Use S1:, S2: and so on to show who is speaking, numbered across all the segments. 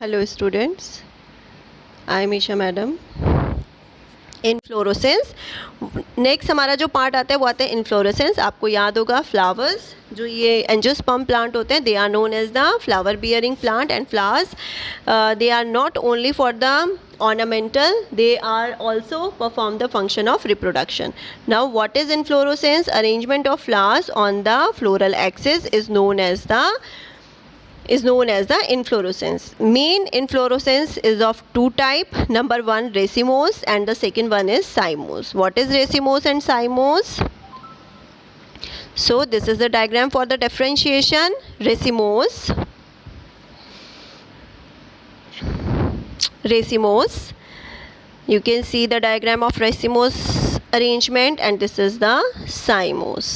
S1: Hello students, I am Isha madam. Inflorescence next हमारा जो part आता है वो आता है इनफ्लोरोसेंस। आपको याद होगा फ्लावर्स, जो ये एंजियोस्पर्म प्लांट होते हैं, they are known as the flower bearing plant and flowers they are not only for the ornamental, they are also perform the function of reproduction. Now what is inflorescence? Arrangement of flowers on the floral axis is known as the inflorescence. Main inflorescence is of two type. Number one, racemose, and the second one is cymose. What is racemose and cymose? So this is the diagram for the differentiation. Racemose, you can see the diagram of racemose arrangement, and this is the cymose.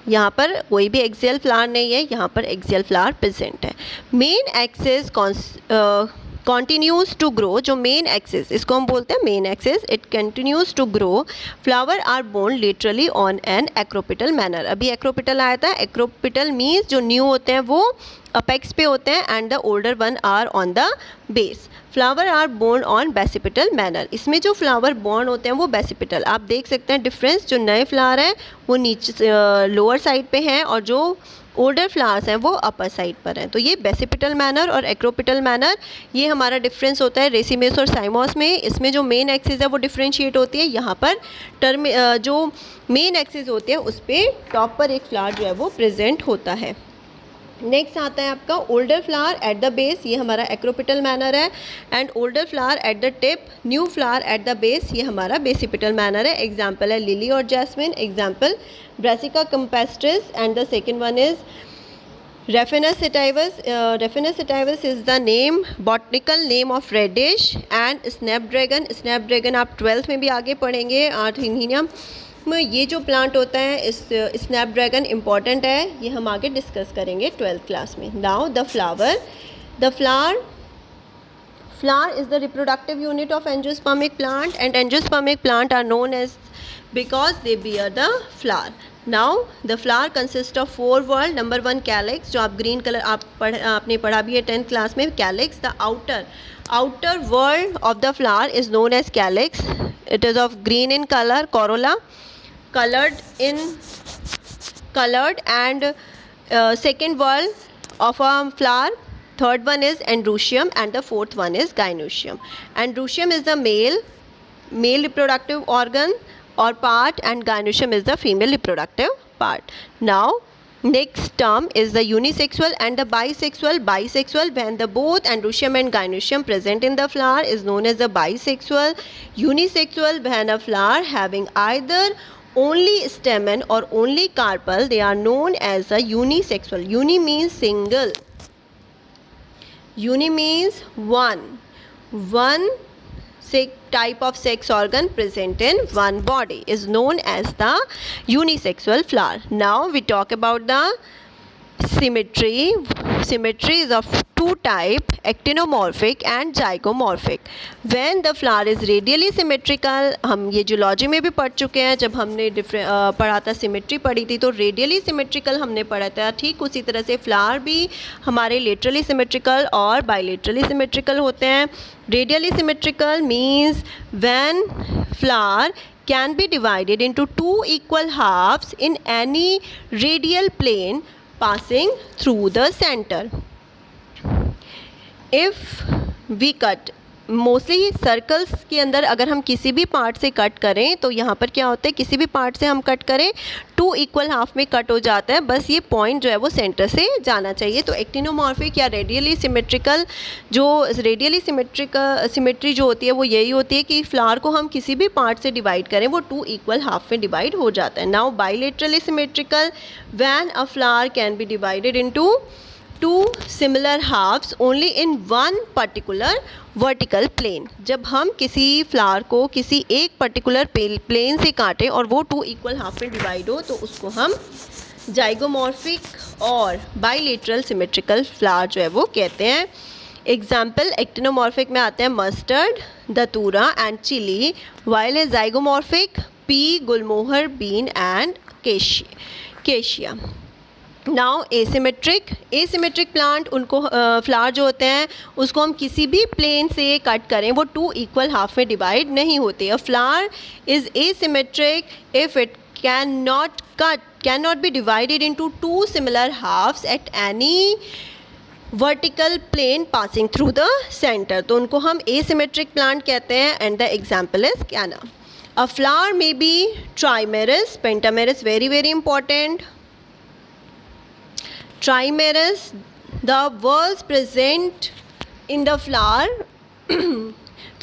S1: यहाँ पर कोई भी axial flower नहीं है, यहाँ पर axial flower present है। Main axis continues to grow, जो मेन एक्सिस, इसको हम बोलते हैं main axis, it continues to grow. Flower are borne literally on an acropetal manner. अभी एक्रोपिटल आया था। एक्रोपिटल मीन्स जो न्यू होते हैं वो अपेक्स पे होते हैं and the older one are on the base. Flower are borne on basipetal manner. इसमें जो फ्लावर बोर्न होते हैं वो बेसिपिटल, आप देख सकते हैं डिफरेंस। जो नए फ्लावर हैं वो नीचे लोअर साइड पे हैं और जो ओल्डर फ्लावर्स हैं वो अपर साइड पर हैं। तो ये बेसिपिटल मैनर और एक्रोपिटल मैनर, ये हमारा डिफरेंस होता है रेसिमेस और साइमोस में। इसमें जो मेन एक्सिस है वो डिफ्रेंशिएट होती है। यहाँ पर टर्म जो मेन एक्सिस होती है उस पर टॉप पर एक फ्लावर जो है वो प्रेजेंट होता है। नेक्स्ट आता है आपका older flower at the base, ये हमारा एक्रोपिटल मैनर है, and older flower at the tip, new flower at the base, ये हमारा बेसिपिटल मैनर है। एग्जाम्पल है लिली और jasmine, example Brassica campestris, and the second one is Raphanus sativus. Raphanus sativus is the name, botanical name of radish, and snapdragon. Snapdragon आप 12th में भी आगे पढ़ेंगे। आर्थिनियम में ये जो प्लांट होता है, इस स्नैपड्रैगन इम्पॉर्टेंट है, ये हम आगे डिस्कस करेंगे 12th क्लास में। Now the flower is the reproductive unit of angiospermic plant, and angiospermic plant are known as because they bear the flower. Now the flower consists of four whorl. Number one, calyx, जो आप green colour आपने पढ़ा भी है 10th class में। calyx, the outer whorl of the flower is known as calyx. It is of green in color, corolla colored, and second whorl of a flower. Third one is androecium, and the fourth one is gynoecium. Androecium is the male reproductive organ or part, and gynoecium is the female reproductive part. Now next term is the unisexual and the bisexual. Bisexual, when the both androecium and gynoecium present in the flower, is known as the bisexual. Unisexual, when a flower having either only stamen or only carpel, they are known as a unisexual. Uni means single. Uni means one type of sex organ present in one body is known as the unisexual flower. Now we talk about the symmetry. Symmetry is of two type, actinomorphic and zygomorphic. When the flower is radially symmetrical, हम ये zoology में भी पढ़ चुके हैं, जब हमने पढ़ा था सिमेट्री पढ़ी थी तो रेडियली सिमेट्रिकल हमने पढ़ा था। ठीक उसी तरह से फ्लावर भी हमारे लेटरली सिमेट्रिकल और बाइलेटरली सिमेट्रिकल होते हैं। Radially symmetrical means when flower can be divided into two equal halves in any radial plane passing through the center. If we cut, mostly circles के अंदर अगर हम किसी भी पार्ट से कट करें तो यहाँ पर क्या होता है, किसी भी पार्ट से हम कट करें टू इक्वल हाफ में कट हो जाता है, बस ये पॉइंट जो है वो सेंटर से जाना चाहिए। तो एक्टिनोमॉर्फिक या रेडियली सिमेट्रिकल, जो रेडियली सिमेट्री जो होती है वो यही होती है कि फ्लावर को हम किसी भी पार्ट से डिवाइड करें वो टू इक्वल हाफ में डिवाइड हो जाता है। Now bilaterally symmetrical, when a flower can be divided into two similar halves only in one particular vertical plane. जब हम किसी फ्लावर को किसी एक पर्टिकुलर प्लेन से काटें और वो टू इक्वल हाफ में डिवाइड हो तो उसको हम जाइगोमॉर्फिक और बाइलेटरल सिमेट्रिकल फ्लावर जो है वो कहते हैं। एग्जाम्पल एक्टिनोमॉर्फिक में आते हैं mustard, datura and chilli, while a zygomorphic pea, gulmohar, bean and cassia. Now asymmetric plant, उनको फ्लावर जो होते हैं उसको हम किसी भी प्लेन से कट करें वो 2 इक्वल हाफ में डिवाइड नहीं होते. A flower is asymmetric if it can not be divided into 2 similar halves at any vertical plane passing through the centre. तो उनको हम एसिमेट्रिक प्लांट कहते हैं. एंड द एग्जाम्पल इज कैना. अ flower may be ट्राइमेरस, pentamerous very important. Trimerous, the whorls present in the flower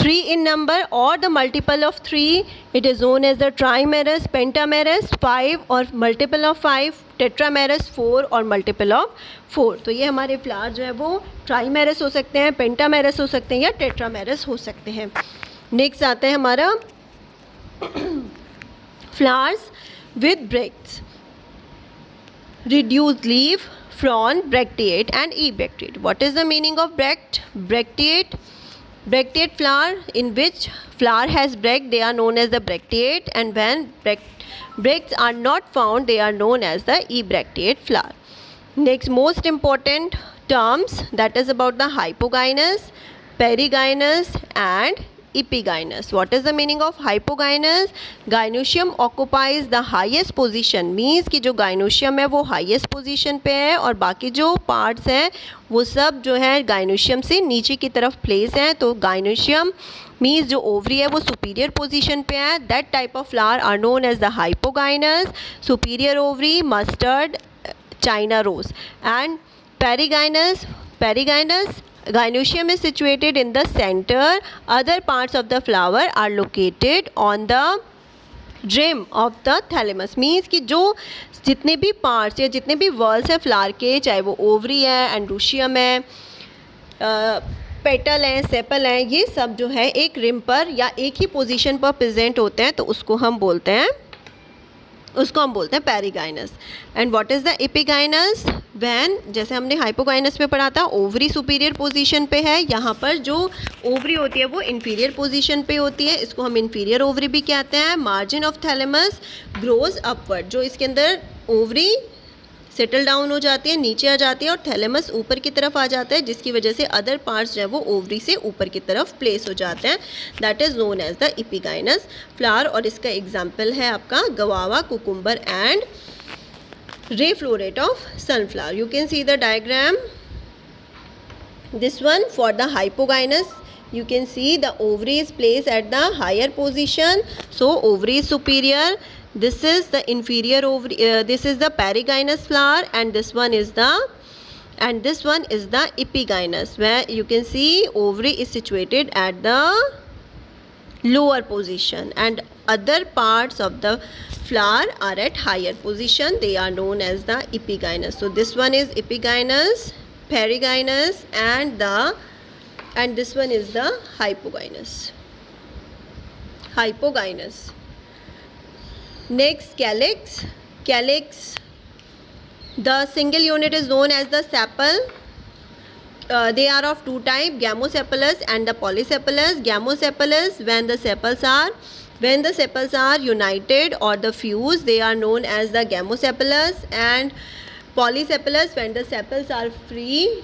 S1: 3 in number or the multiple of 3, it is known as the trimerous. Pentamerous 5 or multiple of 5. Tetramerous 4 और multiple of 4. तो ये हमारे flower जो है वो ट्राइमेरस हो सकते हैं, पेंटामेरस हो सकते हैं या टेट्रामेरस हो सकते हैं. नेक्स्ट आता है हमारा flowers with bracts, reduced leaf, frond, bracteate and ebracteate. What is the meaning of bracteate? Bracteate flower in which flower has bract, they are known as the bracteate, and when bracts are not found, they are known as the ebracteate flower. Next most important terms, that is about the hypogynous, perigynous and epigynous. What is the meaning of hypogynous? Gynoecium occupies the highest position, means कि जो gynoecium है वो highest position पे है और बाकी जो parts हैं वो सब जो है gynoecium से नीचे की तरफ place हैं. तो gynoecium means जो ovary है वो superior position पे है. That type of flower are known as the hypogynous. Superior ovary, mustard, China rose. And perigynous, gynoecium is situated in the center. Other parts of the flower are located on the rim of the thalamus. Means कि जो जितने भी parts या जितने भी walls हैं flower के, चाहे वो ओवरी है, एंड्रोशियम है, पेटल हैं, सेपल हैं, ये सब जो है एक रिम पर या एक ही पोजीशन पर प्रेजेंट होते हैं. तो उसको हम बोलते हैं perigynous. And what is the epigynous? वैन, जैसे हमने हाइपोगाइनस में पढ़ा था, ओवरी सुपीरियर पोजीशन पे है. यहाँ पर जो ओवरी होती है वो इन्फीरियर पोजीशन पे होती है. इसको हम इन्फीरियर ओवरी भी कहते हैं. Margin of thalamus grows upward, जो इसके अंदर ओवरी सेटल डाउन हो जाती है, नीचे आ जाती है और थैलेमस ऊपर की तरफ आ जाता है, जिसकी वजह से अदर पार्ट्स जो है वो ओवरी से ऊपर की तरफ प्लेस हो जाते हैं. That is known as the epigynous flower. और इसका एग्जाम्पल है आपका guava, cucumber and ray floret of sunflower. You can see the diagram. This one for the hypogynous, you can see the ovary is placed at the higher position, so ovary is superior. This is the inferior ovary, this is the perigynous flower, and this one is the epigynous, where you can see ovary is situated at the lower position and other parts of the flower are at higher position. They are known as the epigynous. So this one is epigynous, perigynous and this one is the hypogynous. Next, calyx. The single unit is known as the sepal. They are of two types, gamosepalous and the polysepalous. Gamosepalous, when the sepals are united or the fused, they are known as the gamosepalous. And polysepalous, when the sepals are free,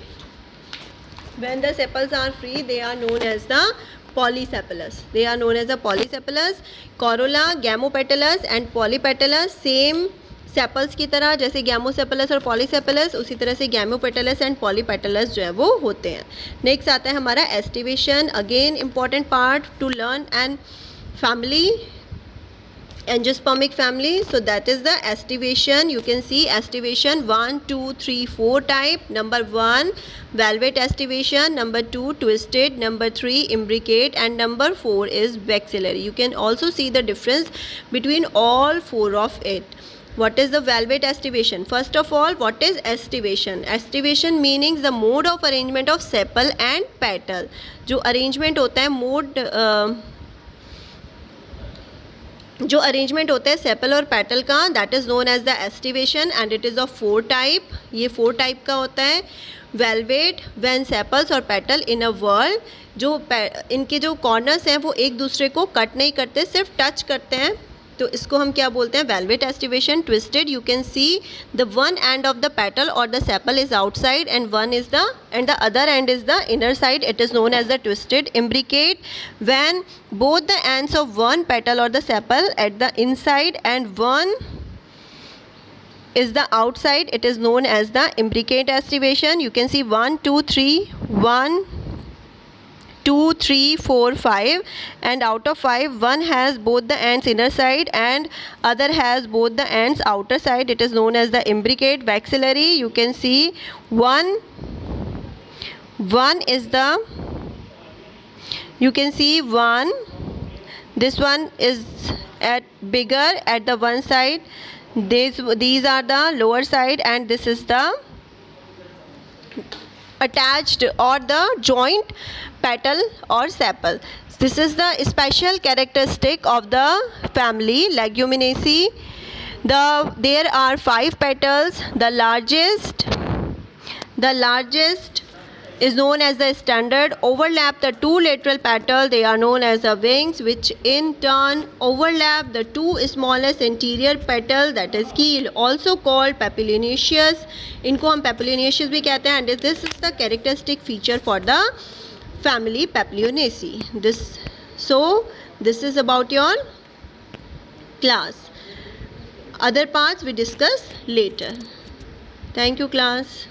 S1: they are known as the polysepalous. Corolla, gamopetalous and polypetalous, same sepals की तरह जैसे gamosepalous और पॉलीसेपलस, उसी तरह से gamopetalous and polypetalous जो है वो होते हैं. नेक्स्ट आता है हमारा aestivation. Again important part two learn and family, angiospermic family. So that is the aestivation. You can C aestivation 1, 2, 3, 4 type. Number 1 velvet estivation, number 2 twisted, number 3 imbricate and number 4 is vexillary. You can also see the difference between all 4 of it. What is the velvet estivation? First of all, what is estivation? Estivation meaning the mode of arrangement of sepal and petal. जो arrangement होता है जो arrangement होता है sepal और petal का, that is known as the aestivation and it is of 4 type. ये 4 type का होता है. वेलवेट, व्हेन सेपल्स और पेटल इन अ वर्ल्ड, जो इनके जो कॉर्नर्स हैं वो एक दूसरे को कट नहीं करते, सिर्फ टच करते हैं. तो इसको हम क्या बोलते हैं, valvate aestivation. Twisted, you can see the one end of the petal or the sepal is outside and the other end is the inner side. It is known as the twisted. Imbricate, when both the ends of one petal or the sepal at the inside and one is the outside, it is known as the imbricate estivation. You can see 1 2 3 1 2 3 4 5, and out of 5 one has both the ends inner side and other has both the ends outer side. It is known as the imbricate. Vexillary, you can see one is the, you can see one, this one is at bigger at the one side, these are the lower side, and this is the attached or the joint petal or sepal. This is the special characteristic of the family Leguminosae. There are 5 petals. The largest is known as the standard. Overlap the 2 lateral petals, they are known as the wings, which in turn overlap the 2 smallest interior petals, that is keel, also called papilionaceous. इनको हम papilionaceous भी कहते हैं. And this is the characteristic feature for the family Papilionaceae. This is about your class. Other parts we discuss later. Thank you, class.